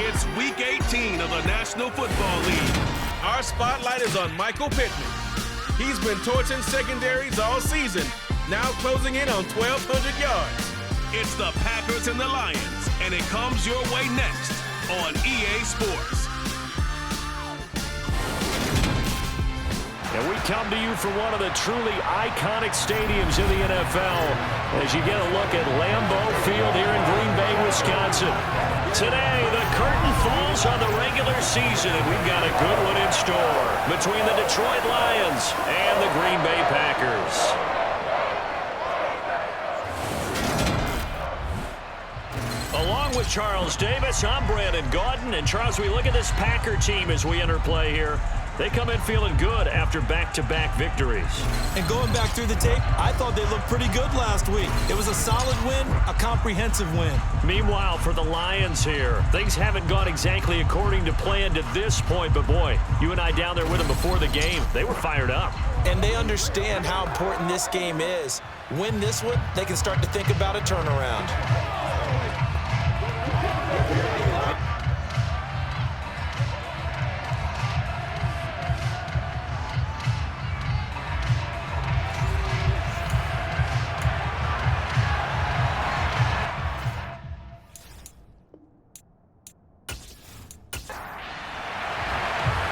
It's Week 18 of the National Football League. Our spotlight is on Michael Pittman. He's been torching secondaries all season, now closing in on 1,200 yards. It's the Packers and the Lions, and it comes your way next on EA Sports. And we come to you from one of the truly iconic stadiums in the NFL as you get a look at Lambeau Field here in Green Bay, Wisconsin. Today, the curtain falls on the regular season, and we've got a good one in store between the Detroit Lions and the Green Bay Packers. Along with Charles Davis, I'm Brandon Gaudin. And Charles, we look at this Packer team as we enter play here. They come in feeling good after back-to-back victories. And going back through the tape, I thought they looked pretty good last week. It was a solid win, a comprehensive win. Meanwhile, for the Lions here, things haven't gone exactly according to plan to this point. But boy, you and I down there with them before the game, they were fired up. And they understand how important this game is. Win this one, they can start to think about a turnaround.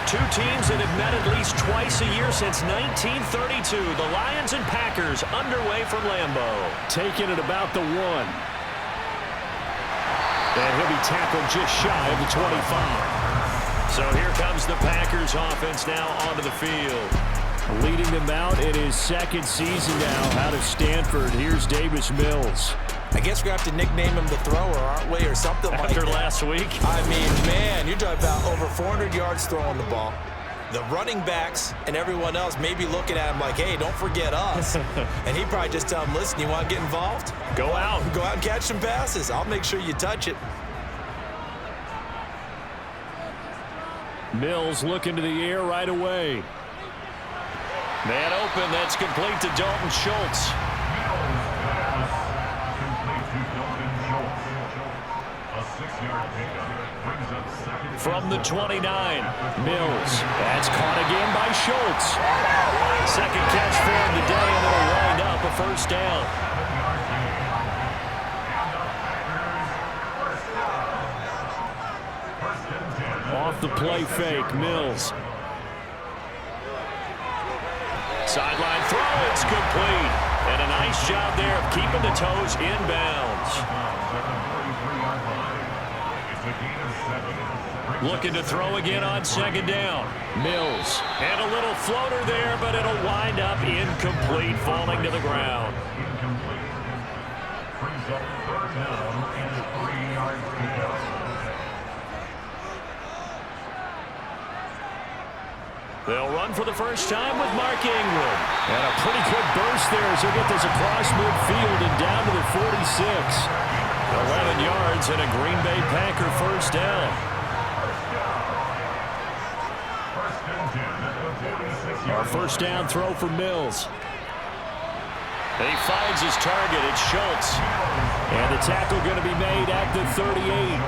Two teams that have met at least twice a year since 1932. The Lions and Packers underway from Lambeau. Taking it about the 1. And he'll be tackled just shy of the 25. So here comes the Packers offense now onto the field. Leading them out in his second season now out of Stanford. Here's Davis Mills. I guess we're going to have to nickname him the thrower, aren't we, or something like that. After last week? I mean, man, you're talking about over 400 yards throwing the ball. The running backs and everyone else may be looking at him like, hey, don't forget us. And he'd probably just tell him, listen, you want to get involved? Go out. Go out and catch some passes. I'll make sure you touch it. Mills looking to the air right away. Man open, that's complete to Dalton Schultz. From the 29, Mills. That's caught again by Schultz. Second catch for him today, and it'll wind up a first down. Off the play fake, Mills. Sideline throw, it's complete. And a nice job there of keeping the toes inbounds. Looking to throw again on second down. Mills. And a little floater there, but it'll wind up incomplete, falling to the ground. They'll run for the first time with Mark Ingram. And a pretty good burst there as he'll get this across midfield and down to the 46. 11 yards and a Green Bay Packer first down. Our first down throw for Mills. And he finds his target. It's Schultz. And the tackle going to be made at the 38.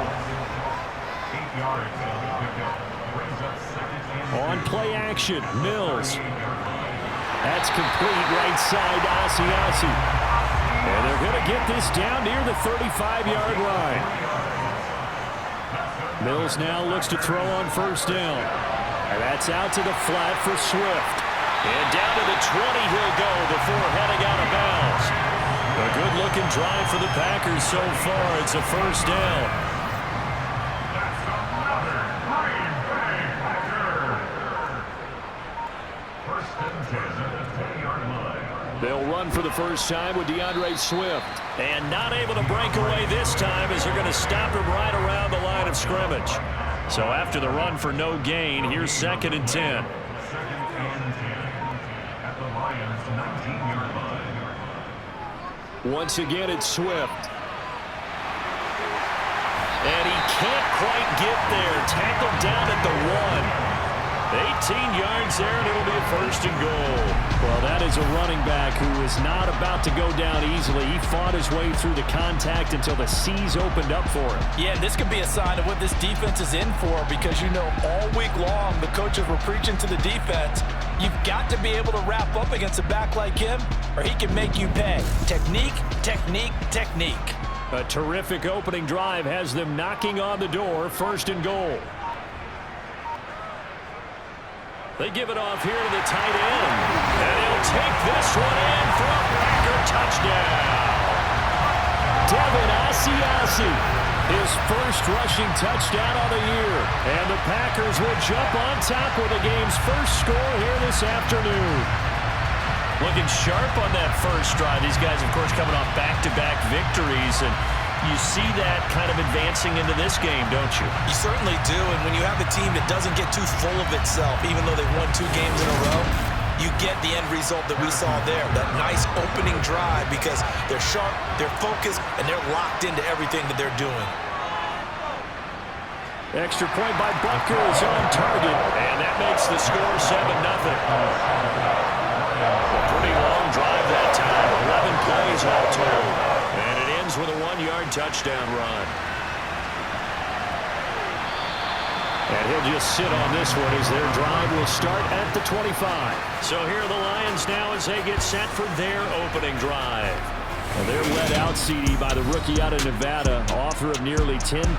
On play action, Mills. That's complete right side to Asiasi. And they're going to get this down near the 35-yard line. Mills now looks to throw on first down. And that's out to the flat for Swift. And down to the 20 he'll go before heading out of bounds. A good-looking drive for the Packers so far. It's a first down. They'll run for the first time with DeAndre Swift. And not able to break away this time as they're going to stop him right around the line of scrimmage. So after the run for no gain, here's 2nd and 10. Once again, it's Swift. And he can't quite get there. Tackled down at the 1. 18 yards there, and it'll be a first and goal. Well, that is a running back who is not about to go down easily. He fought his way through the contact until the seas opened up for him. Yeah, this could be a sign of what this defense is in for, because you know all week long the coaches were preaching to the defense, you've got to be able to wrap up against a back like him or he can make you pay. Technique, technique, technique. A terrific opening drive has them knocking on the door, first and goal. They give it off here to the tight end. And he'll take this one in for a Packer touchdown. Devin Asiasi, his first rushing touchdown of the year. And the Packers will jump on top with the game's first score here this afternoon. Looking sharp on that first drive. These guys, of course, coming off back-to-back victories, and you see that kind of advancing into this game, don't you? You certainly do, and when you have a team that doesn't get too full of itself, even though they've won 2 games in a row, you get the end result that we saw there, that nice opening drive, because they're sharp, they're focused, and they're locked into everything that they're doing. Extra point by Butker is on target, and that makes the score 7-0. Pretty long drive that time, 11 plays all told. And it ends with a 1-yard touchdown run. And he'll just sit on this one as their drive will start at the 25. So here are the Lions now as they get set for their opening drive. And they're led out, CD, by the rookie out of Nevada, author of nearly 10,000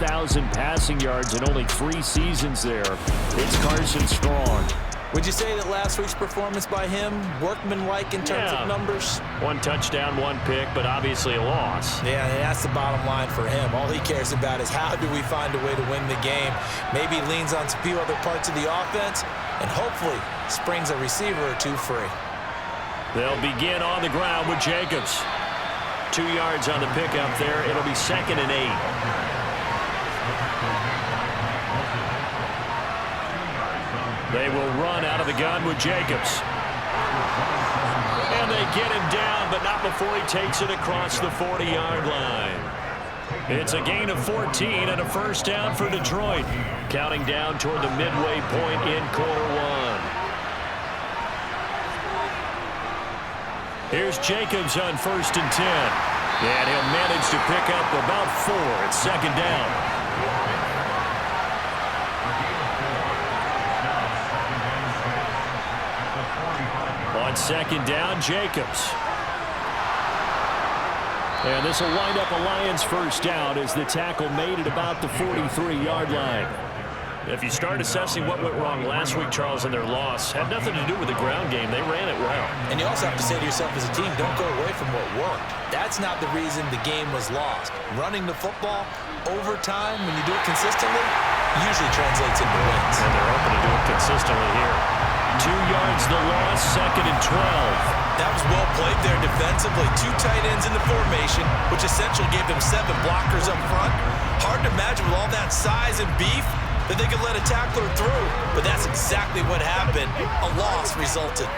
passing yards in only 3 seasons there. It's Carson Strong. Would you say that last week's performance by him, workmanlike in terms of numbers? 1 touchdown, 1 pick, but obviously a loss. Yeah, that's the bottom line for him. All he cares about is how do we find a way to win the game. Maybe he leans on a few other parts of the offense and hopefully springs a receiver or 2 free. They'll begin on the ground with Jacobs. 2 yards on the pickup there. It'll be 2nd and 8. They will run out of the gun with Jacobs. And they get him down, but not before he takes it across the 40-yard line. It's a gain of 14 and a first down for Detroit. Counting down toward the midway point in quarter 1. Here's Jacobs on 1st and 10. And he'll manage to pick up about 4 at 2nd down. On 2nd down, Jacobs. And this will wind up a Lions first down as the tackle made at about the 43-yard line. If you start assessing what went wrong last week, Charles, in their loss, had nothing to do with the ground game. They ran it well. And you also have to say to yourself as a team, don't go away from what worked. That's not the reason the game was lost. Running the football over time, when you do it consistently, usually translates into wins. And they're open to do it consistently here. 2 yards the loss, 2nd and 12. That was well played there defensively. 2 tight ends in the formation, which essentially gave them 7 blockers up front. Hard to imagine with all that size and beef that they could let a tackler through, but that's exactly what happened. A loss resulted.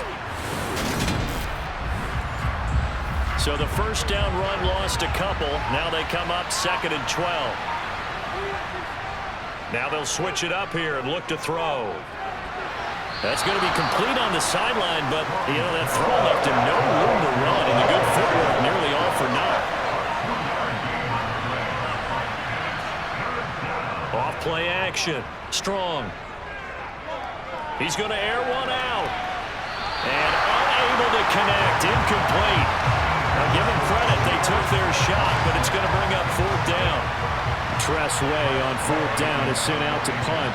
So the first down run lost a couple. Now they come up 2nd and 12. Now they'll switch it up here and look to throw. That's going to be complete on the sideline, but, you know, that throw left him no room to run, and the good footwork nearly all for naught. Off-play action. Strong. He's going to air one out. And unable to connect. Incomplete. Now, give them credit. They took their shot, but it's going to bring up 4th down. Tress Way on 4th down is sent out to punt.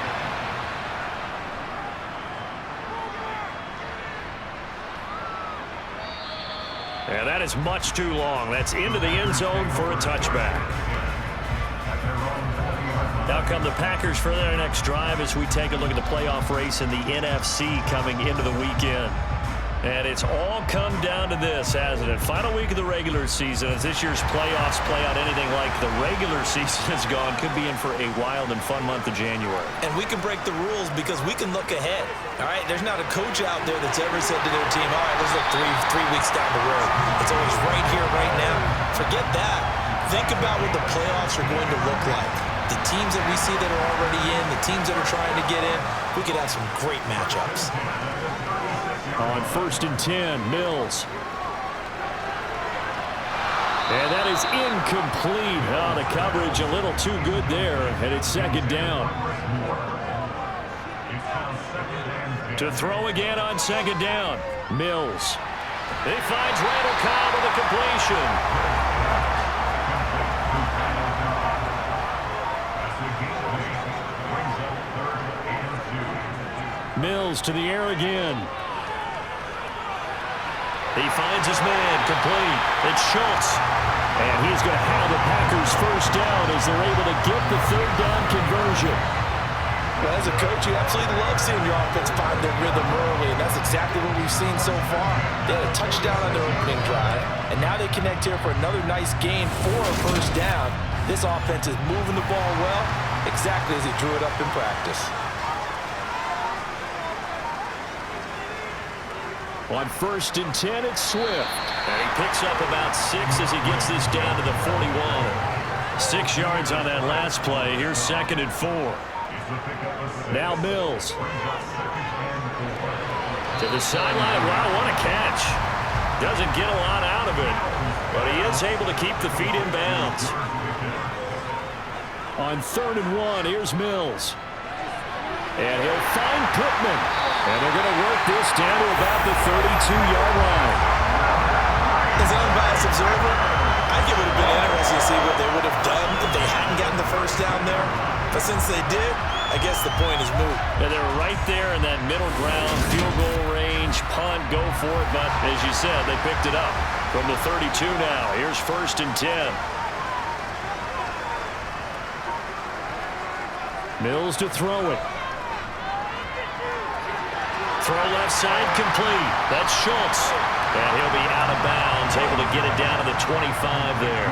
And that is much too long. That's into the end zone for a touchback. Now come the Packers for their next drive as we take a look at the playoff race in the NFC coming into the weekend. And it's all come down to this, hasn't it? Final week of the regular season. As this year's playoffs play out anything like the regular season has gone, could be in for a wild and fun month of January. And we can break the rules because we can look ahead. All right, there's not a coach out there that's ever said to their team, all right, let's look three weeks down the road. It's always right here, right now. Forget that. Think about what the playoffs are going to look like. the teams that we see that are already in, the teams that are trying to get in, we could have some great matchups. On 1st and 10, Mills. And that is incomplete. Oh, the coverage a little too good there, and it's 2nd down. To throw again on 2nd down, Mills. He finds Randall Cobb with a completion. Mills to the air again. He finds his man, complete. It's Schultz. And he's going to have the Packers first down as they're able to get the 3rd down conversion. Well, as a coach, you absolutely love seeing your offense find their rhythm early, and that's exactly what we've seen so far. They had a touchdown on their opening drive, and now they connect here for another nice gain for a first down. This offense is moving the ball well, exactly as he drew it up in practice. On 1st and 10, it's Swift. And he picks up about 6 as he gets this down to the 41. 6 yards on that last play. Here's 2nd and 4. Now Mills. To the sideline. Wow, what a catch. Doesn't get a lot out of it, but he is able to keep the feet in bounds. On 3rd and 1, here's Mills. And he'll find Pittman. And they're going to work this down to about the 32-yard line. As an unbiased observer, I think it would have been interesting to see what they would have done if they hadn't gotten the first down there. But since they did, I guess the point is moot. And they're right there in that middle ground, field goal range, punt, go for it. But as you said, they picked it up from the 32 now. Here's 1st and 10. Mills to throw it. Throw left side complete. That's Schultz. And he'll be out of bounds, able to get it down to the 25 there.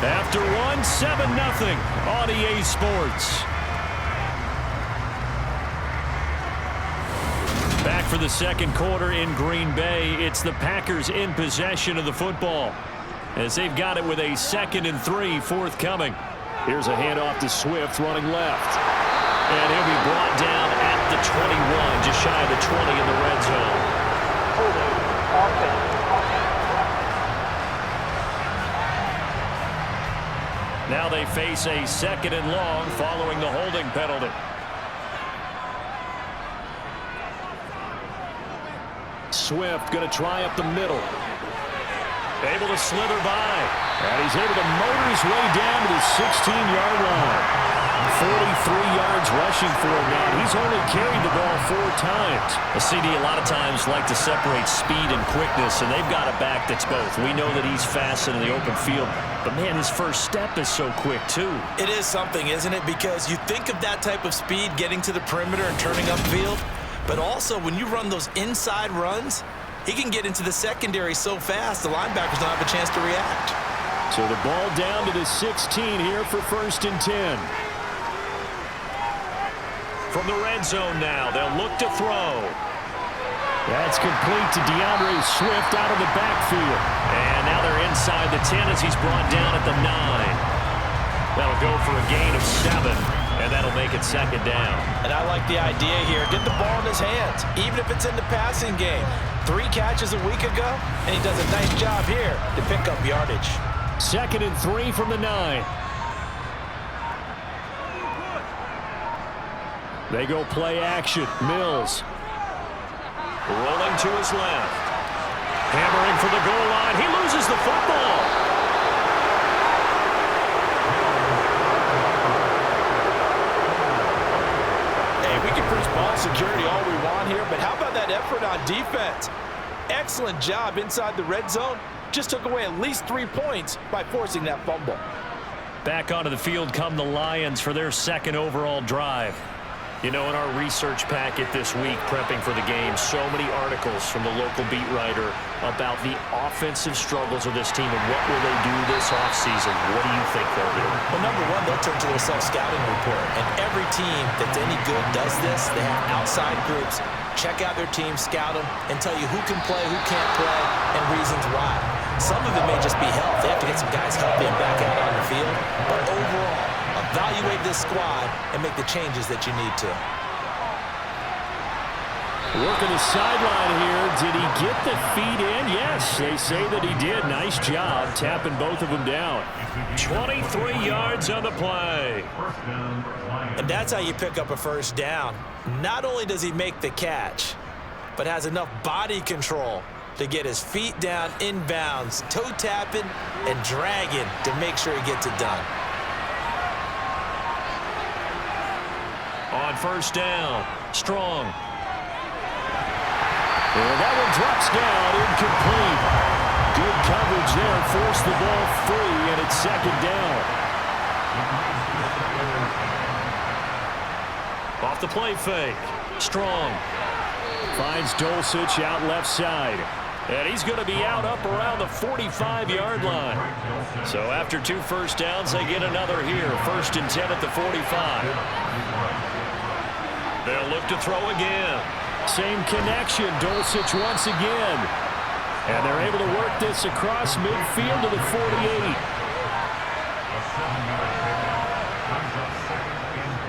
After 7-0 on EA Sports. Back for the 2nd quarter in Green Bay. It's the Packers in possession of the football as they've got it with a 2nd and 3 forthcoming. Here's a handoff to Swift running left. And he'll be brought down at the 21, just shy of the 20 in the red zone. Now they face a 2nd and long following the holding penalty. Swift going to try up the middle. Able to slither by. And he's able to motor his way down to the 16-yard line. 43 yards rushing for him now. He's only carried the ball 4 times. A CD a lot of times like to separate speed and quickness, and they've got a back that's both. We know that he's fast in the open field, but man, his first step is so quick too. It is something, isn't it? Because you think of that type of speed getting to the perimeter and turning upfield, but also when you run those inside runs, he can get into the secondary so fast the linebackers don't have a chance to react. So the ball down to the 16 here for 1st and 10. From the red zone now, they'll look to throw. That's complete to DeAndre Swift out of the backfield. And now they're inside the 10 as he's brought down at the 9. That'll go for a gain of 7, and that'll make it 2nd down. And I like the idea here. Get the ball in his hands, even if it's in the passing game. 3 catches a week ago, and he does a nice job here to pick up yardage. 2nd and 3 from the 9. They go play action. Mills. Rolling to his left. Hammering for the goal line. He loses the football. Hey, we can preach ball security all we want here, but how about that effort on defense? Excellent job inside the red zone. Just took away at least 3 points by forcing that fumble. Back onto the field come the Lions for their 2nd overall drive. You know, in our research packet this week, prepping for the game, so many articles from the local beat writer about the offensive struggles of this team and what will they do this offseason. What do you think they'll do? Well, number one, they'll turn to their self-scouting report. And every team that's any good does this. They have outside groups. Check out their team, scout them, and tell you who can play, who can't play, and reasons Some of it may just be health. They have to get some guys healthy and back out on the field. But overall, evaluate this squad and make the changes that you need to. Working the sideline here. Did he get the feet in? Yes, they say that he did. Nice job tapping both of them down. 23 yards on the play. And that's how you pick up a first down. Not only does he make the catch, but has enough body control to get his feet down inbounds, toe tapping and dragging to make sure he gets it done. On first down, Strong. And that one drops down, incomplete. Good coverage there, forced the ball free, and it's second down. Off the play fake, Strong. Finds Dulcich out left side. And he's going to be out up around the 45-yard line. So after 2 first downs, they get another here. 1st and 10 at the 45. They'll look to throw again. Same connection, Dulcich once again. And they're able to work this across midfield to the 48.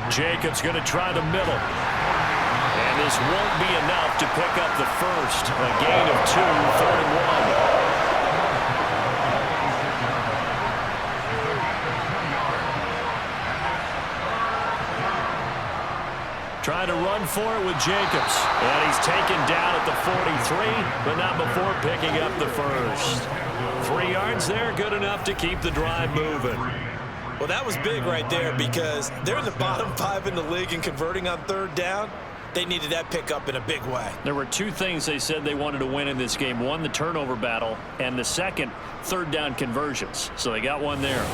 Jacobs going to try the middle. And this won't be enough to pick up the first. A gain of 2, 3rd and 1. Trying to run for it with Jacobs. And he's taken down at the 43, but not before picking up the first. 3 yards there, good enough to keep the drive moving. Well, that was big right there because they're in the bottom 5 in the league in converting on 3rd down. They needed that pickup in a big way. There were 2 things they said they wanted to win in this game. One, the turnover battle, and the second, 3rd down conversions. So they got one there.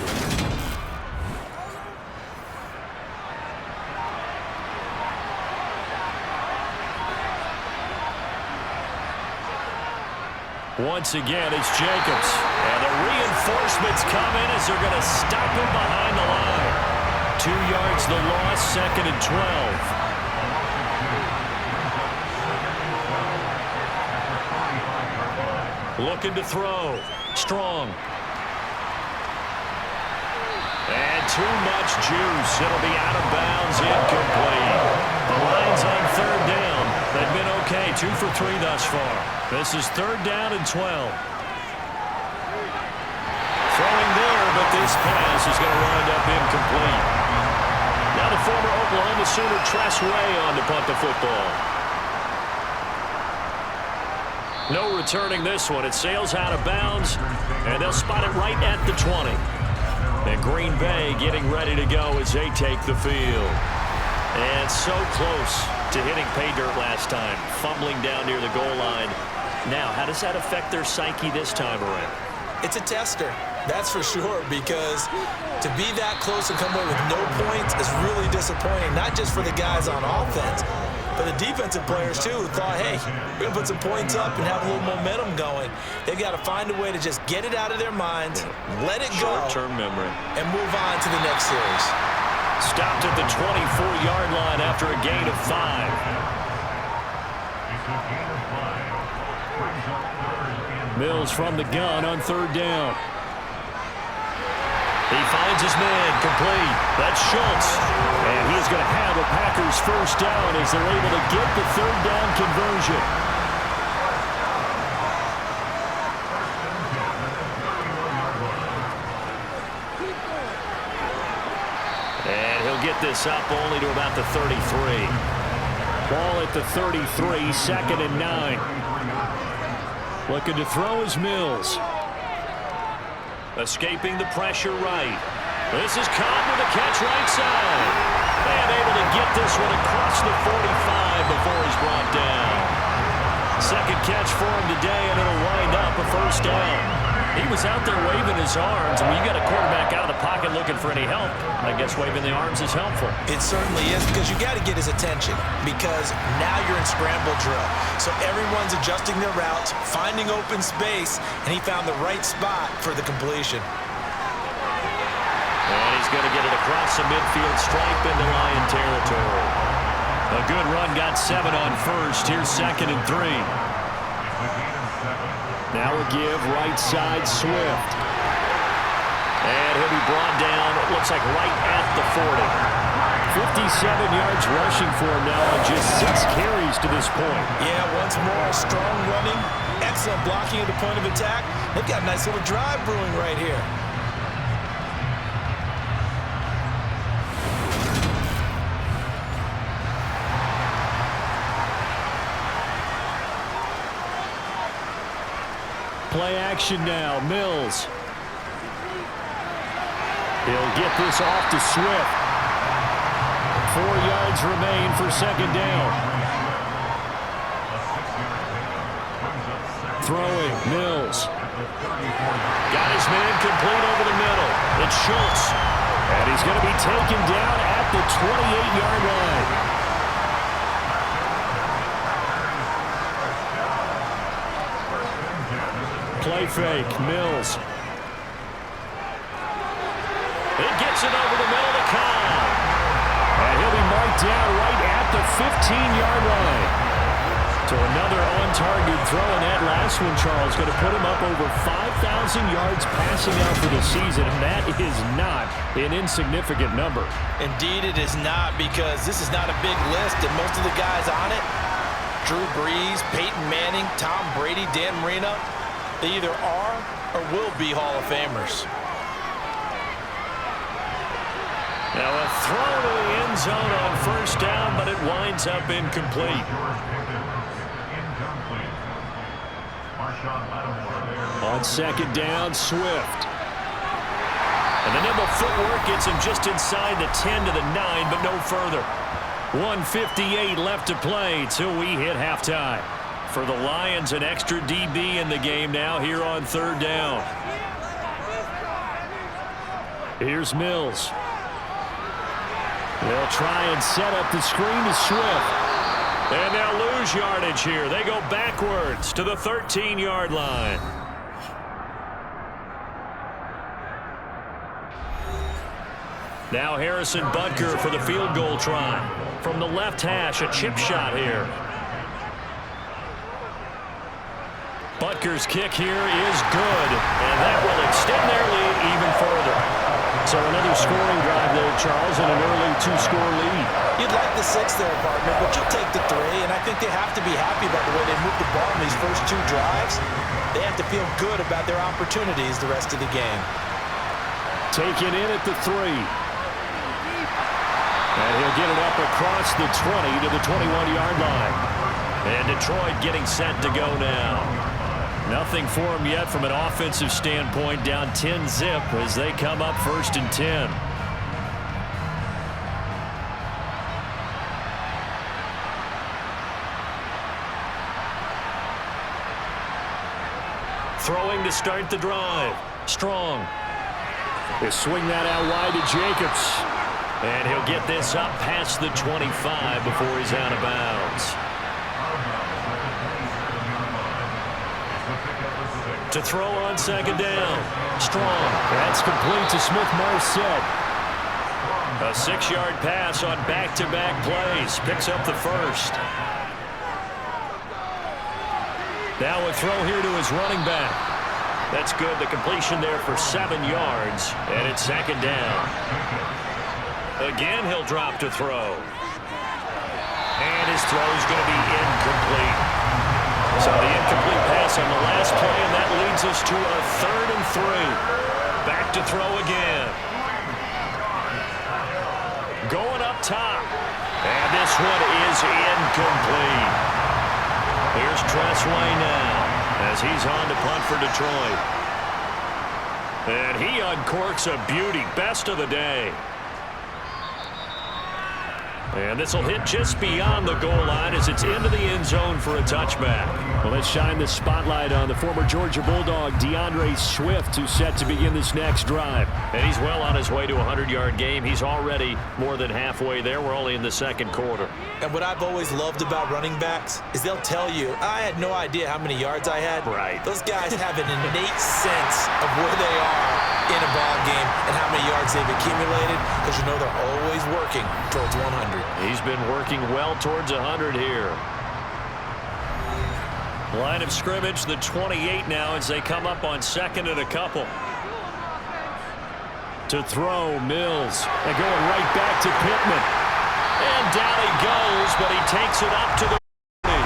Once again, it's Jacobs. And the reinforcements come in as they're going to stop him behind the line. 2 yards the loss, 2nd and 12. Looking to throw. Strong. And too much juice. It'll be out of bounds, incomplete. The Lions on 3rd down. They've been okay, 2 for 3 thus far. This is 3rd down and 12. Throwing there, but this pass is going to wind up incomplete. Now the former Oklahoma Sooner Tress Way on to punt the football. No returning this one. It sails out of bounds, and they'll spot it right at the 20. And Green Bay getting ready to go as they take the field. And so close to hitting pay dirt last time, fumbling down near the goal line. Now, how does that affect their psyche this time around? It's a tester, that's for sure, because to be that close and come away with no points is really disappointing, not just for the guys on offense, but the defensive players, too, who thought, hey, we're going to put some points up and have a little momentum going. They've got to find a way to just get it out of their minds, let it go, short-term memory, and move on to the next series. Stopped at the 24-yard line after a gain of 5. Mills from the gun on 3rd down. He finds his man, complete. That's Schultz. And he's going to have a Packers first down as they're able to get the 3rd down conversion. And he'll get this up only to about the 33. Ball at the 33, 2nd and 9. Looking to throw is Mills. Escaping the pressure right. This is Cobb with a catch right side. And able to get this one across the 45 before he's brought down. Second catch for him today, and it'll wind up a first down. He was out there waving his arms, and when you got a quarterback out of the pocket looking for any help, I guess waving the arms is helpful. It certainly is, because you got to get his attention, because now you're in scramble drill. So everyone's adjusting their routes, finding open space, and he found the right spot for the completion. And he's going to get it across the midfield stripe into Lion territory. A good run, got 7 on first. Here's 2nd and 3. Now a give, right side, Swift. And he'll be brought down, it looks like right at the 40. 57 yards rushing for him now on just 6 carries to this point. Yeah, once more, strong running, excellent blocking at the point of attack. They've got a nice little drive brewing right here. Play action now, Mills. He'll get this off to Swift. 4 yards remain for second down. Throwing, Mills. Got his man complete over the middle. It's Schultz. And he's going to be taken down at the 28-yard line. Play fake, Mills. It gets it over the middle to Kyle. And he'll be marked down right at the 15-yard line. So another on-target throw, and that last one, Charles, going to put him up over 5,000 yards passing out for the season, and that is not an insignificant number. Indeed it is not, because this is not a big list, and most of the guys on it, Drew Brees, Peyton Manning, Tom Brady, Dan Marino, they either are or will be Hall of Famers. Now a throw to the end zone on first down, but it winds up incomplete. On second down, Swift. And the nimble footwork gets him just inside the 10 to the 9, but no further. 1:58 left to play till we hit halftime. For the Lions, an extra DB in the game now here on third down. Here's Mills. They'll try and set up the screen to Swift. And they'll lose yardage here. They go backwards to the 13-yard line. Now Harrison Butker for the field goal try. From the left hash, a chip shot here. Butker's kick here is good, and that will extend their lead even further. So another scoring drive there, Charles, and an early 2-score lead. You'd like the 6 there, partner, but you take the 3, and I think they have to be happy about the way they moved the ball in these first 2 drives. They have to feel good about their opportunities the rest of the game. Taken in at the 3. And he'll get it up across the 20 to the 21-yard line. And Detroit getting set to go now. Nothing for him yet from an offensive standpoint, down 10-zip as they come up 1st and 10. Throwing to start the drive. Strong. They swing that out wide to Jacobs. And he'll get this up past the 25 before he's out of bounds. To throw on second down. Strong. That's complete to Smith-Marset. A 6-yard pass on back-to-back plays. Picks up the first. Now a throw here to his running back. That's good. The completion there for 7 yards. And it's second down. Again, he'll drop to throw. And his throw is going to be incomplete. So the incomplete pass on the last play, and that leads us to a 3rd and 3. Back to throw again. Going up top. And this one is incomplete. Here's Tressway now as he's on to punt for Detroit. And he uncorks a beauty. Best of the day. And this will hit just beyond the goal line as it's into the end zone for a touchback. Well, let's shine the spotlight on the former Georgia Bulldog, DeAndre Swift, who's set to begin this next drive. And he's well on his way to a 100-yard game. He's already more than halfway there. We're only in the second quarter. And what I've always loved about running backs is they'll tell you, I had no idea how many yards I had. Right. Those guys have an innate sense of where they are in a ball game and how many yards they've accumulated, because you know they're always working towards 100. He's been working well towards 100 here. Line of scrimmage, the 28 now as they come up on second and a couple. To throw, Mills. And going right back to Pittman. And down he goes, but he takes it up to the 40.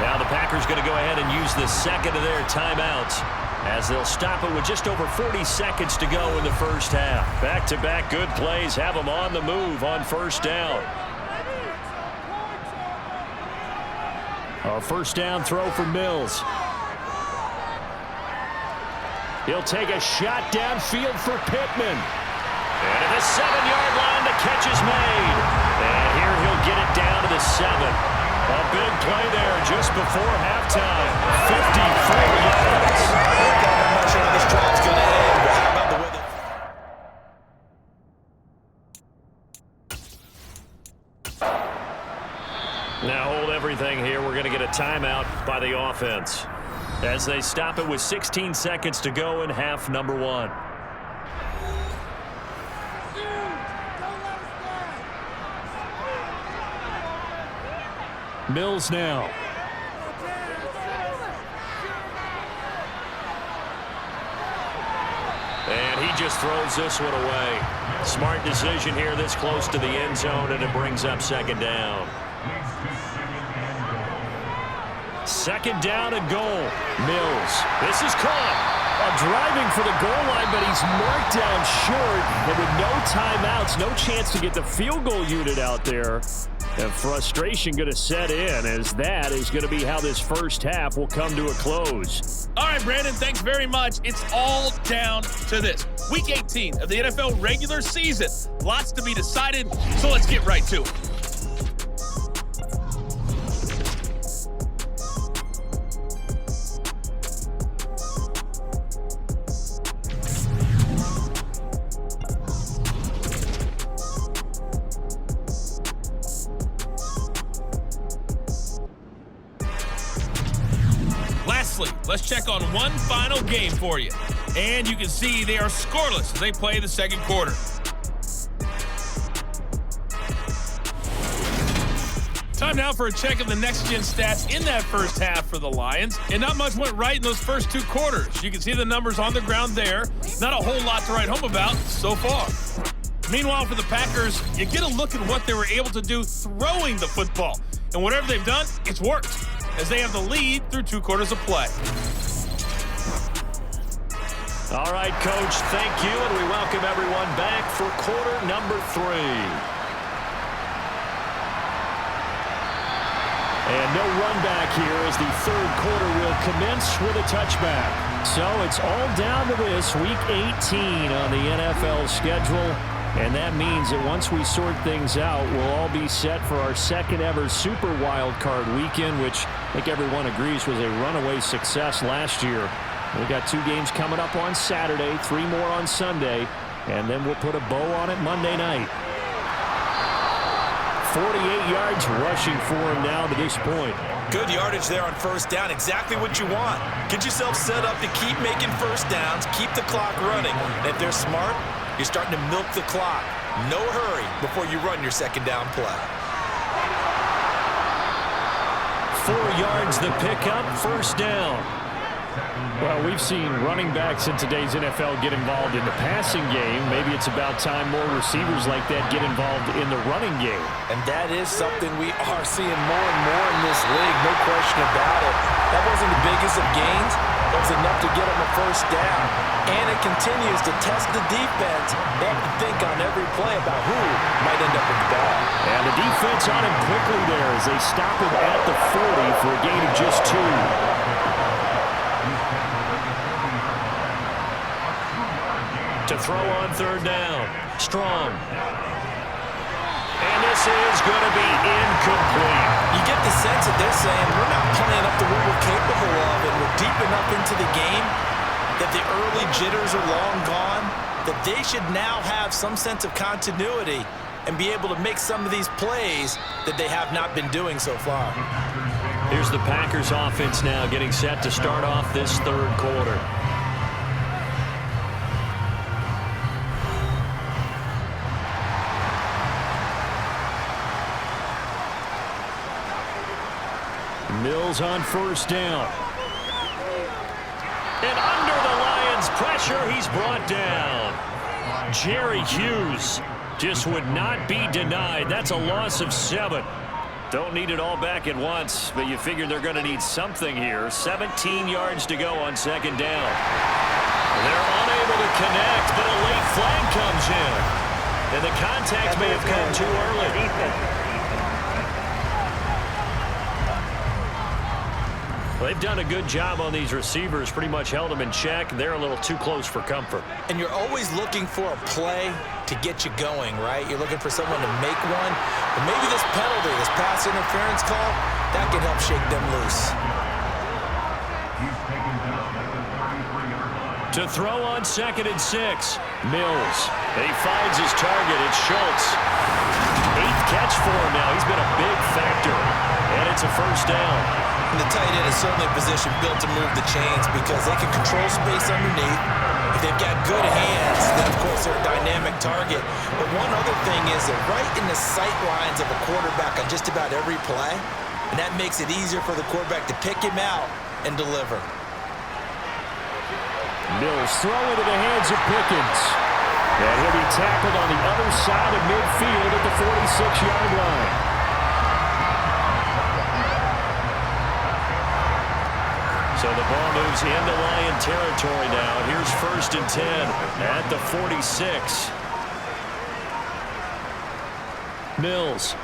Now the Packers going to go ahead and use the second of their timeouts as they'll stop it with just over 40 seconds to go in the first half. Back-to-back good plays have them on the move on first down. A first down throw for Mills. He'll take a shot downfield for Pittman. And at the 7-yard line, the catch is made. And here he'll get it down to the 7. A big play there just before halftime. 54 yards. I'm not sure how this drive's going to end, but how about the way Now hold everything here. We're going to get a timeout by the offense as they stop it with 16 seconds to go in half number 1. Mills now. And he just throws this one away. Smart decision here this close to the end zone, and it brings up second down. Second down and goal. Mills. This is caught. Driving for the goal line, but he's marked down short. And with no timeouts, no chance to get the field goal unit out there. And frustration going to set in, as that is going to be how this first half will come to a close. All right, Brandon, thanks very much. It's all down to this. Week 18 of the NFL regular season. Lots to be decided, so let's get right to it. Let's check on one final game for you. And you can see they are scoreless as they play the second quarter. Time now for a check of the next-gen stats in that first half for the Lions. And not much went right in those first two quarters. You can see the numbers on the ground there. Not a whole lot to write home about so far. Meanwhile, for the Packers, you get a look at what they were able to do throwing the football. And whatever they've done, it's worked, as they have the lead through 2 quarters of play. All right, Coach, thank you, and we welcome everyone back for quarter number 3. And no run back here as the third quarter will commence with a touchback. So it's all down to this, Week 18 on the NFL schedule. And that means that once we sort things out, we'll all be set for our second ever Super Wild Card weekend, which I think everyone agrees was a runaway success last year. We got 2 games coming up on Saturday, 3 more on Sunday, and then we'll put a bow on it Monday night. 48 yards rushing for him now to this point. Good yardage there on first down. Exactly what you want. Get yourself set up to keep making first downs, keep the clock running. And if they're smart, you're starting to milk the clock. No hurry before you run your second down play. 4 yards the pickup, first down. Well, we've seen running backs in today's NFL get involved in the passing game. Maybe it's about time more receivers like that get involved in the running game. And that is something we are seeing more and more in this league, no question about it. That wasn't the biggest of gains. It was enough to get them a first down. And it continues to test the defense. They have to think on every play about who might end up with the ball. And the defense on him quickly there as they stop him at the 40 for a gain of just 2. To throw on third down. Strong. And this is going to be incomplete. You get the sense that they're saying we're not playing up to what we're capable of, and we're deep enough into the game that the early jitters are long gone, that they should now have some sense of continuity and be able to make some of these plays that they have not been doing so far. Here's the Packers offense now getting set to start off this third quarter. Mills Mills on first down. And under the Lions' pressure, he's brought down. Jerry Hughes just would not be denied. That's a loss of 7. Don't need it all back at once, but you figure they're going to need something here. 17 yards to go on second down. They're unable to connect, but a late flag comes in. And the contact may have come too early. They've done a good job on these receivers, pretty much held them in check. They're a little too close for comfort. And you're always looking for a play to get you going, right? You're looking for someone to make one. But maybe this penalty, this pass interference call, that can help shake them loose. To throw on 2nd and 6. Mills. And he finds his target. It's Schultz. 8th catch for him now. He's been a big factor. And it's a first down. And the tight end is certainly a position built to move the chains because they can control space underneath. If they've got good hands, then of course they're a dynamic target. But one other thing is they're right in the sight lines of a quarterback on just about every play. And that makes it easier for the quarterback to pick him out and deliver. Mills throw into the hands of Pickens. And he'll be tackled on the other side of midfield at the 46-yard line. So the ball moves into Lion territory now. Here's 1st and 10 at the 46. Mills.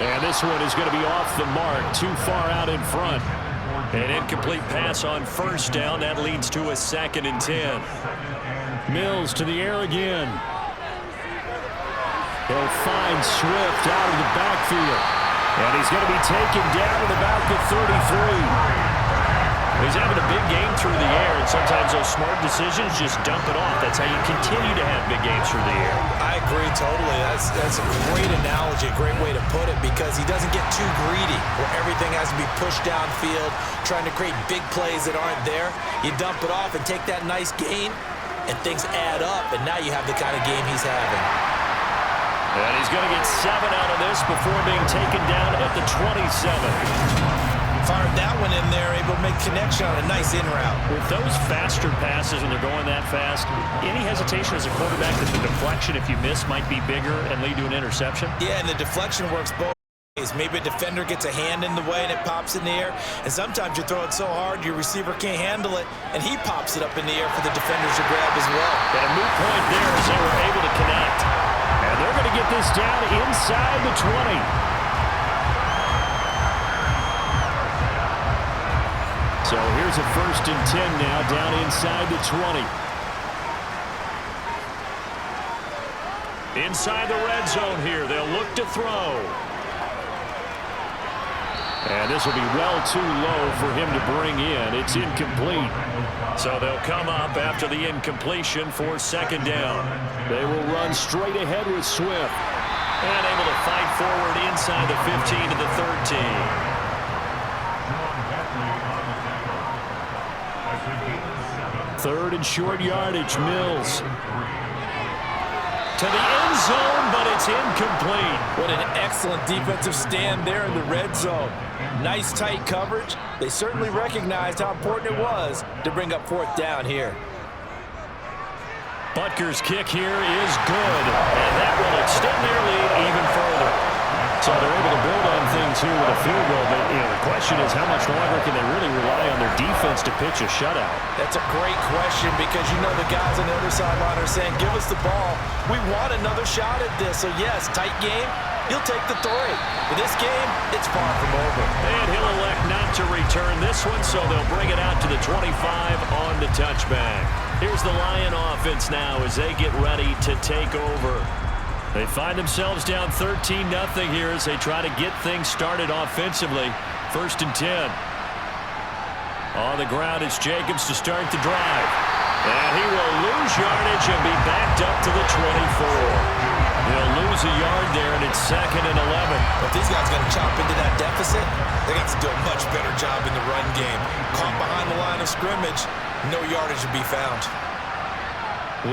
And this one is going to be off the mark, too far out in front. An incomplete pass on first down. That leads to a 2nd and 10. Mills to the air again. He'll find Swift out of the backfield. And he's going to be taken down at about the 33. He's having a big game through the air, and sometimes those smart decisions just dump it off. That's how you continue to have big games through the air. I agree totally. That's a great analogy, a great way to put it, because he doesn't get too greedy where everything has to be pushed downfield, trying to create big plays that aren't there. You dump it off and take that nice gain, and things add up, and now you have the kind of game he's having. And he's going to get 7 out of this before being taken down at the 27. Fired that one in there, able to make connection on a nice in route. With those faster passes when they're going that fast, any hesitation as a quarterback that the deflection, if you miss, might be bigger and lead to an interception? Yeah, and the deflection works both ways. Maybe a defender gets a hand in the way and it pops in the air. And sometimes you throw it so hard your receiver can't handle it, and he pops it up in the air for the defenders to grab as well. And a moot point there as they were able to connect. And they're going to get this down inside the 20. So here's a 1st and 10 now down inside the 20. Inside the red zone here. They'll look to throw. And this will be well too low for him to bring in. It's incomplete. So they'll come up after the incompletion for 2nd down. They will run straight ahead with Swift. And able to fight forward inside the 15 to the 13. 3rd and short yardage. Mills. To the end zone, but it's incomplete. What an excellent defensive stand there in the red zone. Nice tight coverage. They certainly recognized how important it was to bring up 4th down here. Butker's kick here is good, and that will extend their lead even further. So they're able to build on things here with a field goal, but the question is how much longer can they really rely on their defense to pitch a shutout? That's a great question, because you know the guys on the other sideline are saying, give us the ball. We want another shot at this. So yes, tight game, he'll take the 3. But this game, it's far from over. And he'll elect not to return this one, so they'll bring it out to the 25 on the touchback. Here's the Lion offense now as they get ready to take over. They find themselves down 13-0 here as they try to get things started offensively. 1st and 10. On the ground, it's Jacobs to start the drive. And he will lose yardage and be backed up to the 24. He'll lose a yard there, and it's 2nd and 11. If these guys are going to chop into that deficit, they got to do a much better job in the run game. Caught behind the line of scrimmage, no yardage to be found.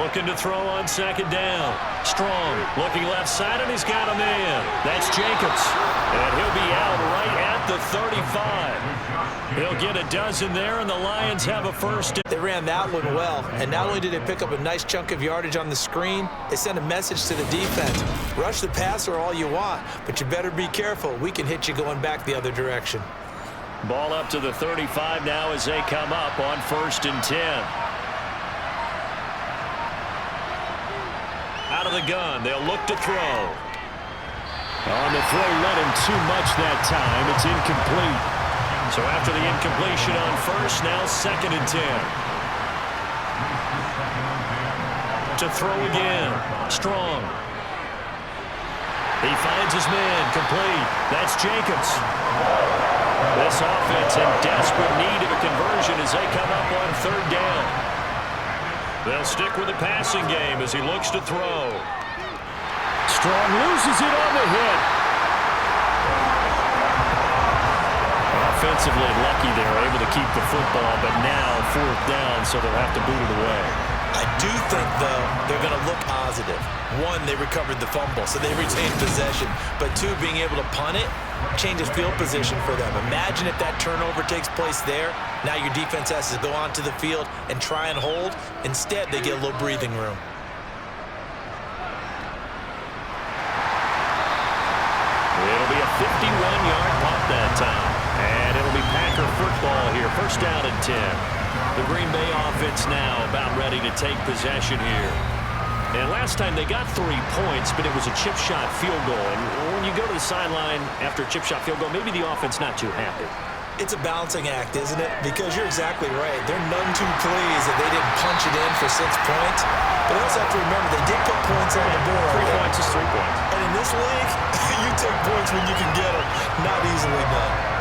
Looking to throw on 2nd down. Strong, looking left side, and he's got a man. That's Jacobs. And he'll be out right at the 35. He'll get a dozen there, and the Lions have a first. They ran that one well, and not only did they pick up a nice chunk of yardage on the screen, they sent a message to the defense. Rush the passer all you want, but you better be careful. We can hit you going back the other direction. Ball up to the 35 now as they come up on 1st and 10. Out of the gun, they'll look to throw. On the throw, let him too much that time. It's incomplete. So after the incompletion on 1st, now 2nd and 10. To throw again. Strong. He finds his man. Complete. That's Jacobs. This offense in desperate need of a conversion as they come up on 3rd down. They'll stick with the passing game as he looks to throw. Strong loses it on the hit. Offensively lucky they're able to keep the football, but now 4th down, so they'll have to boot it away. I do think, though, they're going to look positive. One, they recovered the fumble, so they retained possession. But two, being able to punt it changes field position for them. Imagine if that turnover takes place there. Now your defense has to go onto the field and try and hold. Instead, they get a little breathing room. It'll be a 51-yard punt that time. And it'll be Packer football here. 1st down and 10. The Green Bay offense now about ready to take possession here. And last time they got 3 points, but it was a chip shot field goal. And when you go to the sideline after a chip shot field goal, maybe the offense not too happy. It's a balancing act, isn't it? Because you're exactly right. They're none too pleased that they didn't punch it in for 6 points. But they also have to remember they did put points on the board. 3 points is 3 points. And in this league, you take points when you can get them. Not easily done.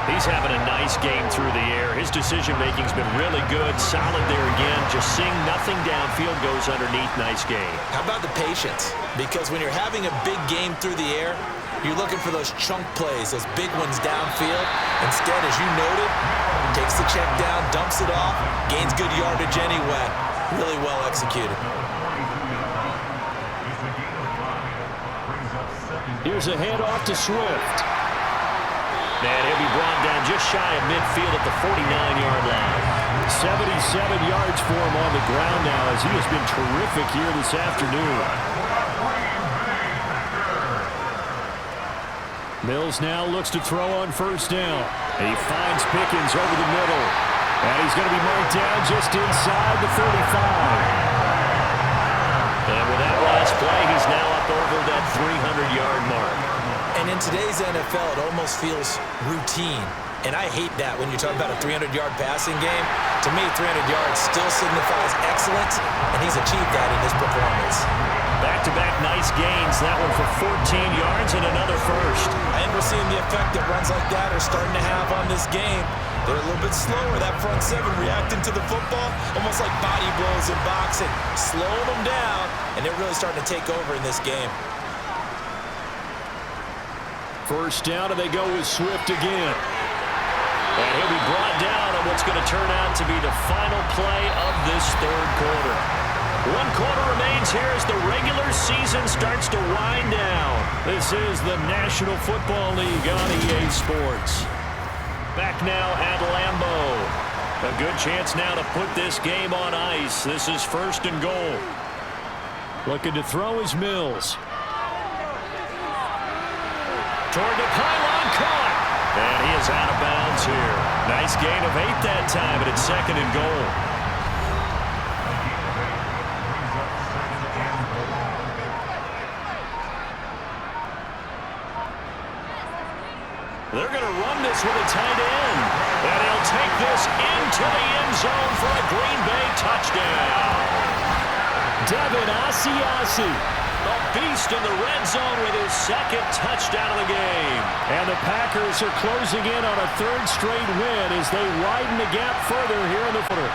He's having a nice game through the air. His decision-making's been really good. Solid there again. Just seeing nothing downfield goes underneath. Nice game. How about the patience? Because when you're having a big game through the air, you're looking for those chunk plays, those big ones downfield. Instead, as you noted, takes the check down, dumps it off, gains good yardage anyway. Really well executed. Here's a handoff to Swift. And he'll be brought down just shy of midfield at the 49-yard line. 77 yards for him on the ground now as he has been terrific here this afternoon. Mills now looks to throw on 1st down. He finds Pickens over the middle. And he's going to be marked down just inside the 35. And with that last play, he's now up over that 300-yard mark. And in today's NFL, it almost feels routine. And I hate that when you talk about a 300-yard passing game. To me, 300 yards still signifies excellence, and he's achieved that in this performance. Back-to-back nice gains. That one for 14 yards and another first. And we're seeing the effect that runs like that are starting to have on this game. They're a little bit slower. That front seven reacting to the football, almost like body blows in boxing. Slowing them down, and they're really starting to take over in this game. 1st down, and they go with Swift again. And he'll be brought down on what's going to turn out to be the final play of this 3rd quarter. 1 quarter remains here as the regular season starts to wind down. This is the National Football League on EA Sports. Back now at Lambeau. A good chance now to put this game on ice. This is 1st and goal. Looking to throw is Mills. Toward the pylon, caught. And he is out of bounds here. Nice gain of 8 that time, but it's 2nd and goal. They're going to run this with a tight end. And he'll take this into the end zone for a Green Bay touchdown. Devin Asiasi. A beast in the red zone with his 2nd touchdown of the game. And the Packers are closing in on a 3rd straight win as they widen the gap further here in the footer.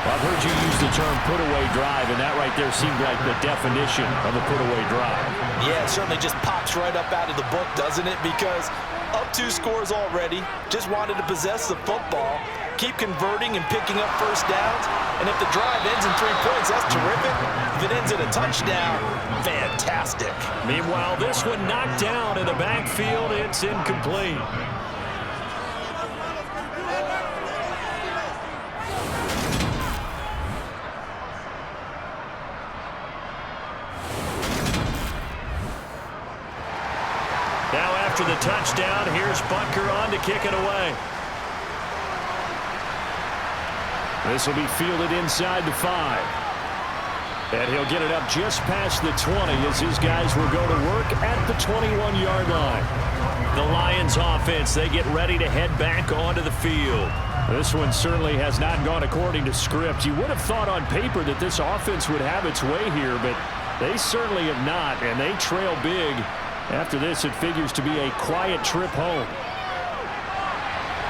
Well, I've heard you use the term put-away drive, and that right there seemed like the definition of a put-away drive. Yeah, it certainly just pops right up out of the book, doesn't it? Because up 2 scores already, just wanted to possess the football, Keep converting and picking up first downs. And if the drive ends in 3 points, that's terrific. If it ends in a touchdown, fantastic. Meanwhile, this one knocked down in the backfield. It's incomplete. Now after the touchdown, here's Butker on to kick it away. This will be fielded inside the 5. And he'll get it up just past the 20 as his guys will go to work at the 21-yard line. The Lions offense, they get ready to head back onto the field. This one certainly has not gone according to script. You would have thought on paper that this offense would have its way here, but they certainly have not, and they trail big. After this, it figures to be a quiet trip home.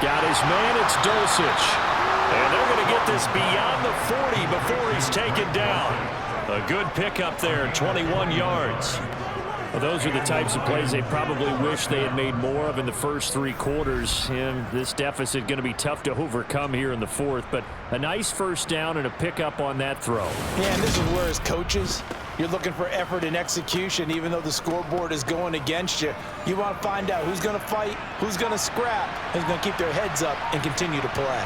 Got his man, it's Dulcich. And they're going to get this beyond the 40 before he's taken down. A good pickup there, 21 yards. Well, those are the types of plays they probably wish they had made more of in the first 3 quarters. And this deficit going to be tough to overcome here in the 4th. But a nice first down and a pickup on that throw. Yeah, and this is where as coaches, you're looking for effort and execution. Even though the scoreboard is going against you, you want to find out who's going to fight, who's going to scrap, who's going to keep their heads up and continue to play.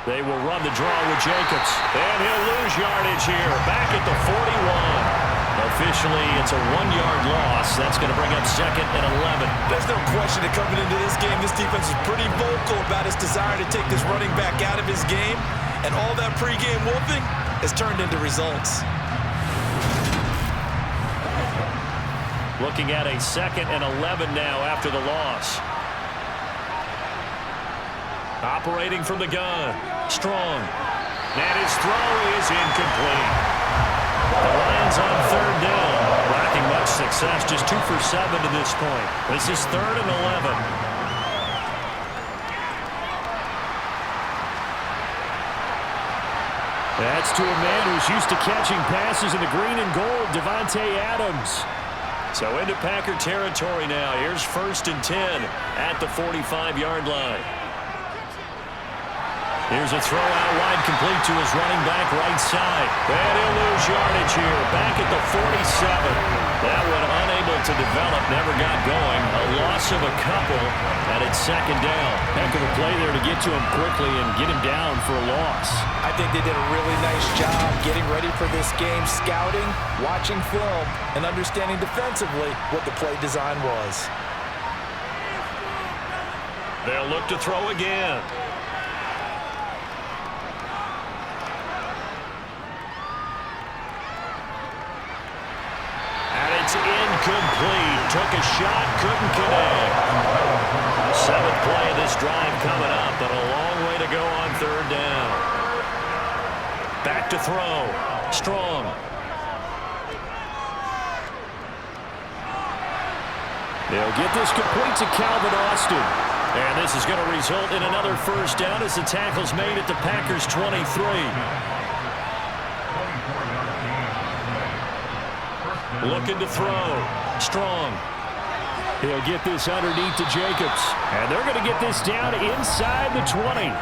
They will run the draw with Jacobs. And he'll lose yardage here. Back at the 41. Officially, it's a 1-yard loss. That's going to bring up 2nd and 11. There's no question that coming into this game, this defense is pretty vocal about its desire to take this running back out of his game. And all that pregame wolfing has turned into results. Looking at a 2nd and 11 now after the loss. Operating from the gun. Strong. And his throw is incomplete. The Lions on 3rd down. Lacking much success. Just 2 for 7 to this point. This is 3rd and 11. That's to a man who's used to catching passes in the green and gold, Devontae Adams. So into Packer territory now. Here's 1st and 10 at the 45-yard line. Here's a throw out wide, complete to his running back right side. And he'll lose yardage here, back at the 47. That one unable to develop, never got going. A loss of a couple, and it's 2nd down. Heck of a play there to get to him quickly and get him down for a loss. I think they did a really nice job getting ready for this game, scouting, watching film, and understanding defensively what the play design was. They'll look to throw again. Incomplete. Took a shot, couldn't connect. 7th play of this drive coming up, but a long way to go on 3rd down. Back to throw. Strong. They'll get this complete to Calvin Austin. And this is going to result in another first down as the tackle's made at the Packers' 23. Looking to throw. Strong. He'll get this underneath to Jacobs. And they're going to get this down inside the 20.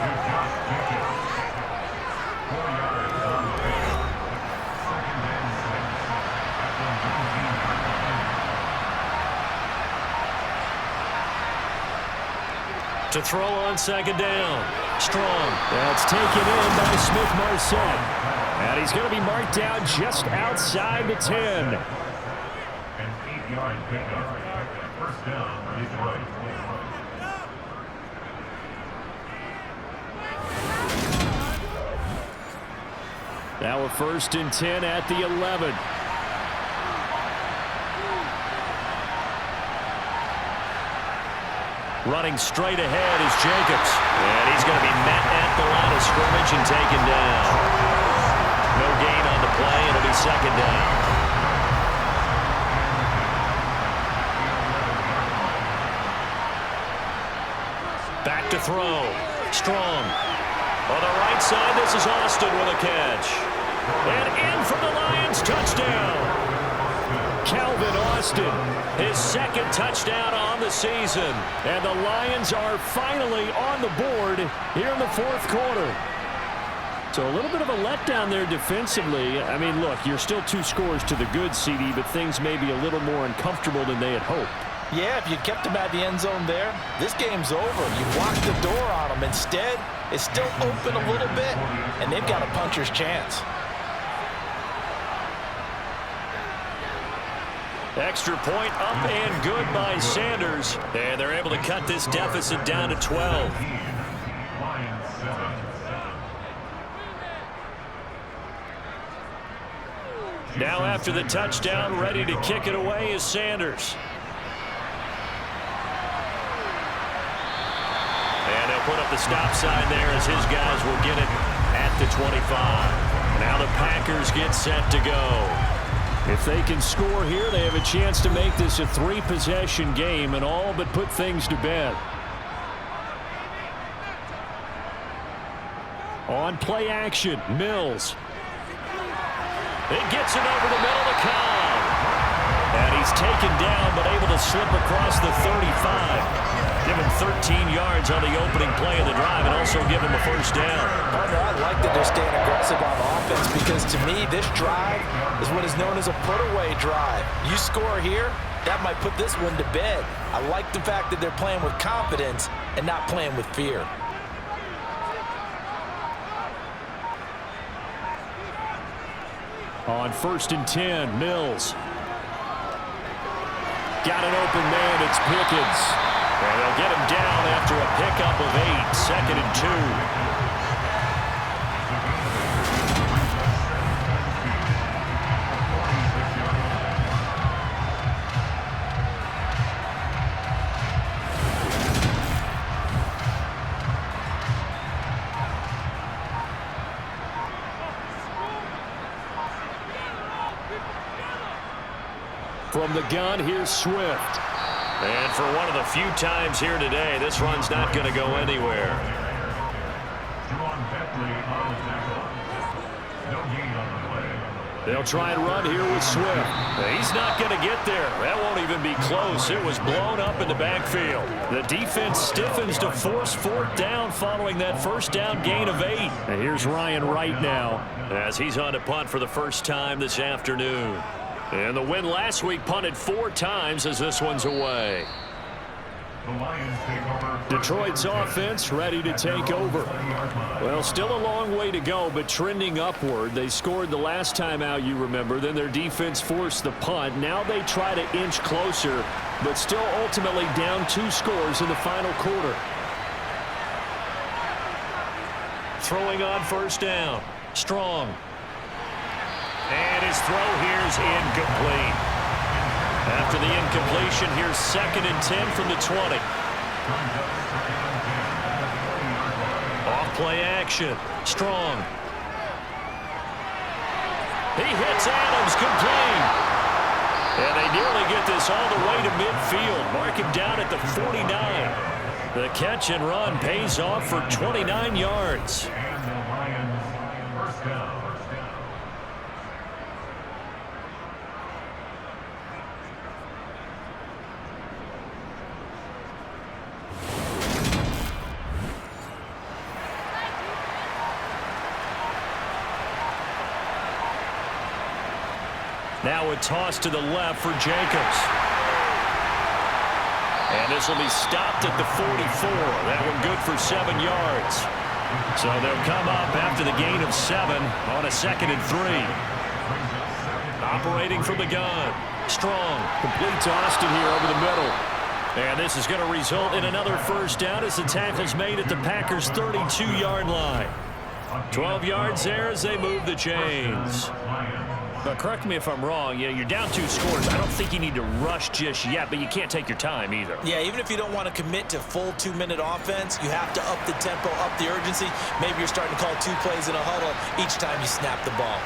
To throw on 2nd down. Strong. That's taken in by Smith-Marset. And he's going to be marked down just outside the 10. Now a 1st and 10 at the 11. Running straight ahead is Jacobs. And he's going to be met at the line of scrimmage and taken down. No gain on the play. It'll be 2nd down. Back to throw. Strong. On the right side, this is Austin with a catch. And in for the Lions, touchdown. Calvin Austin, his second touchdown on the season. And the Lions are finally on the board here in the fourth quarter. So a little bit of a letdown there defensively. I mean, look, you're still 2 scores to the good, CD, but things may be a little more uncomfortable than they had hoped. Yeah, if you kept them at the end zone there, this game's over. You locked the door on them. Instead, it's still open a little bit, and they've got a puncher's chance. Extra point up and good by Sanders. And they're able to cut this deficit down to 12. Now after the touchdown, ready to kick it away is Sanders. And they'll put up the stop sign there as his guys will get it at the 25. Now the Packers get set to go. If they can score here, they have a chance to make this a 3-possession game and all but put things to bed. On play action, Mills. It gets it over the middle to Cobb. And he's taken down but able to slip across the 35. Give him 13 yards on the opening play of the drive and also give him a first down. Partner, I like that they're staying aggressive on offense because to me this drive is what is known as a put-away drive. You score here, that might put this one to bed. I like the fact that they're playing with confidence and not playing with fear. On 1st and 10, Mills. Got an open man, it's Pickens. And they'll get him down after a pickup of 8, 2nd and 2. From the gun, here's Swift. And for one of the few times here today, this run's not going to go anywhere. They'll try and run here with Swift. He's not going to get there. That won't even be close. It was blown up in the backfield. The defense stiffens to force 4th down following that first down gain of 8. And here's Ryan Wright now as he's on to punt for the first time this afternoon. And the win last week punted 4 times as this one's away. Detroit's offense ready to take over. Well, still a long way to go, but trending upward. They scored the last time out, you remember. Then their defense forced the punt. Now they try to inch closer, but still ultimately down 2 scores in the final quarter. Throwing on 1st down. Strong. And his throw here is incomplete. After the incompletion, here's 2nd and 10 from the 20. Off play action. Strong. He hits Adams, complete. And they nearly get this all the way to midfield. Mark him down at the 49. The catch and run pays off for 29 yards. Now a toss to the left for Jacobs. And this will be stopped at the 44. That one good for 7 yards. So they'll come up after the gain of 7 on a 2nd and 3. Operating from the gun. Strong. Completes Austin here over the middle. And this is going to result in another first down as the tackle's made at the Packers' 32-yard line. 12 yards there as they move the chains. But correct me if I'm wrong, you're down 2 scores. I don't think you need to rush just yet, but you can't take your time either. Yeah, even if you don't want to commit to full 2-minute offense, you have to up the tempo, up the urgency. Maybe you're starting to call 2 plays in a huddle each time you snap the ball.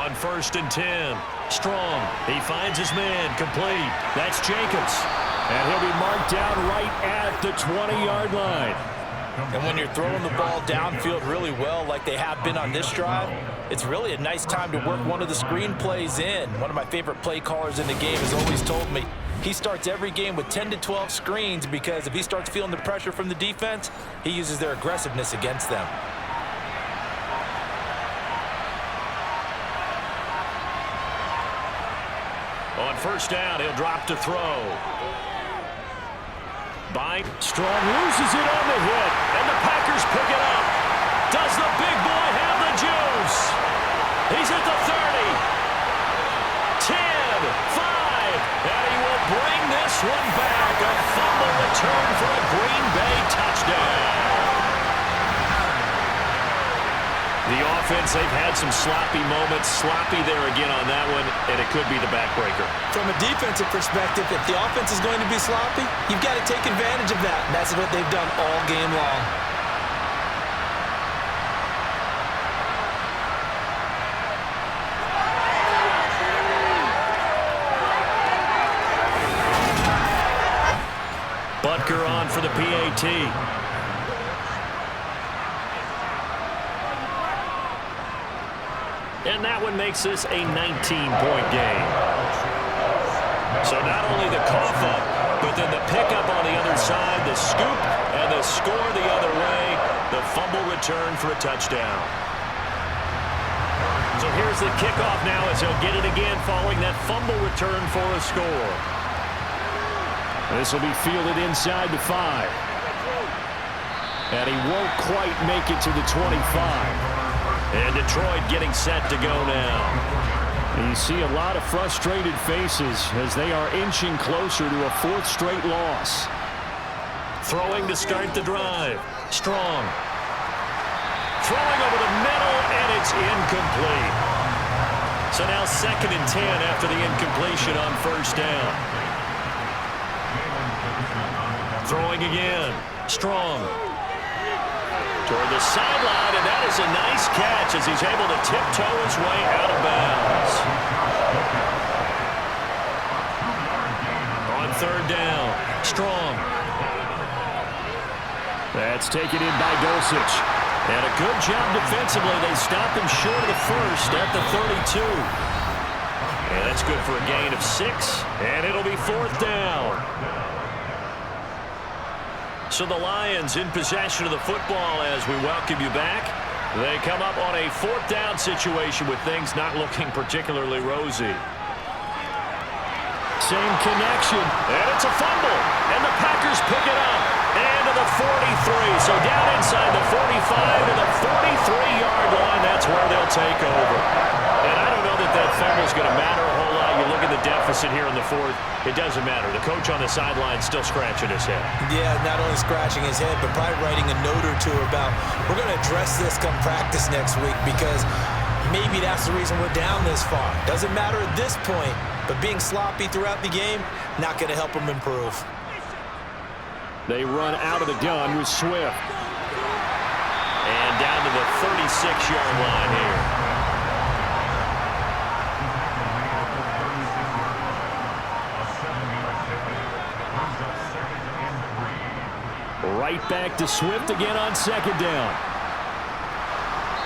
On 1st and 10, Strong. He finds his man, complete. That's Jacobs. And he'll be marked down right at the 20-yard line. And when you're throwing the ball downfield really well like they have been on this drive, it's really a nice time to work one of the screen plays in. One of my favorite play callers in the game has always told me he starts every game with 10 to 12 screens because if he starts feeling the pressure from the defense, he uses their aggressiveness against them. On first down, he'll drop to throw. Strong loses it on the hit, and the Packers pick it up. Does the big boy have the juice? He's at the 30. 10, 5, and he will bring this one back. A fumble return for a Green Bay touchdown. The offense, they've had some sloppy moments. Sloppy there again on that one, and it could be the backbreaker. From a defensive perspective, if the offense is going to be sloppy, you've got to take advantage of that. And that's what they've done all game long. Butker on for the PAT. And that one makes this a 19-point game. So not only the cough up, but then the pickup on the other side, the scoop, and the score the other way, the fumble return for a touchdown. So here's the kickoff now as he'll get it again following that fumble return for a score. This will be fielded inside the 5. And he won't quite make it to the 25. And Detroit getting set to go now. You see a lot of frustrated faces as they are inching closer to a 4th straight loss. Throwing to start the drive. Strong. Throwing over the middle, and it's incomplete. So now 2nd and 10 after the incompletion on first down. Throwing again. Strong. Toward the sideline, and that is a nice catch as he's able to tiptoe his way out of bounds. On third down, Strong. That's taken in by Dulcich. And a good job defensively. They stop him short of the first at the 32. And that's good for a gain of 6, and it'll be 4th down. So the Lions in possession of the football as we welcome you back. They come up on a 4th down situation with things not looking particularly rosy. Same connection, and it's a fumble, and the Packers pick it up. And to the 43, so down inside the 45 to the 43-yard line, that's where they'll take over. And I don't know that that fumble is going to matter a whole lot. You look at the deficit here in the 4th, it doesn't matter. The coach on the sideline still scratching his head. Yeah, not only scratching his head, but probably writing a note or two about, we're going to address this come practice next week because maybe that's the reason we're down this far. Doesn't matter at this point, but being sloppy throughout the game, not going to help him improve. They run out of the gun with Swift. And down to the 36-yard line here. Right back to Swift again on 2nd down.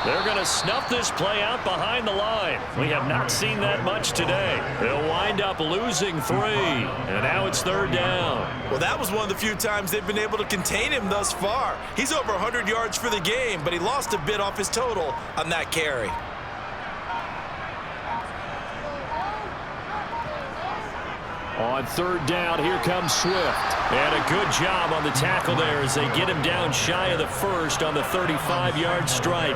They're going to snuff this play out behind the line. We have not seen that much today. They'll wind up losing 3, and now it's 3rd down. Well, that was one of the few times they've been able to contain him thus far. He's over 100 yards for the game, but he lost a bit off his total on that carry. On 3rd down, here comes Swift. And a good job on the tackle there as they get him down shy of the first on the 35-yard stripe.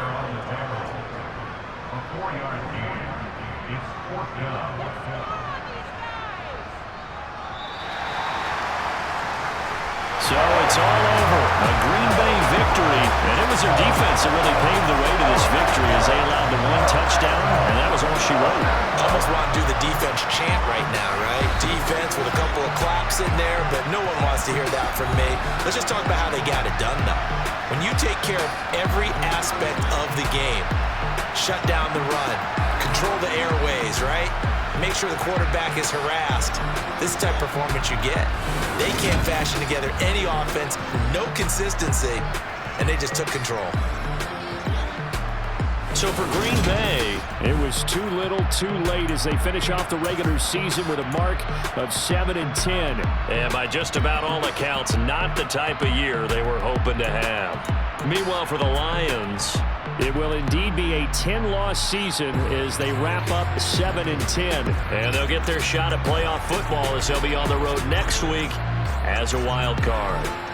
So it's all over. A Green Bay victory. And it was their defense that really paved the way to this victory as they allowed the 1 touchdown, and that was all she wrote. Almost want to do the defense chant right now, right? Defense with a couple of claps in there, but no one wants to hear that from me. Let's just talk about how they got it done, though. When you take care of every aspect of the game, shut down the run, control the airways, right? Make sure the quarterback is harassed. This type of performance you get. They can't fashion together any offense, no consistency. and they just took control. So for Green Bay, it was too little, too late as they finish off the regular season with a mark of 7-10. And by just about all accounts, not the type of year they were hoping to have. Meanwhile, for the Lions, it will indeed be a 10-loss season as they wrap up 7-10. And they'll get their shot at playoff football as they'll be on the road next week as a wild card.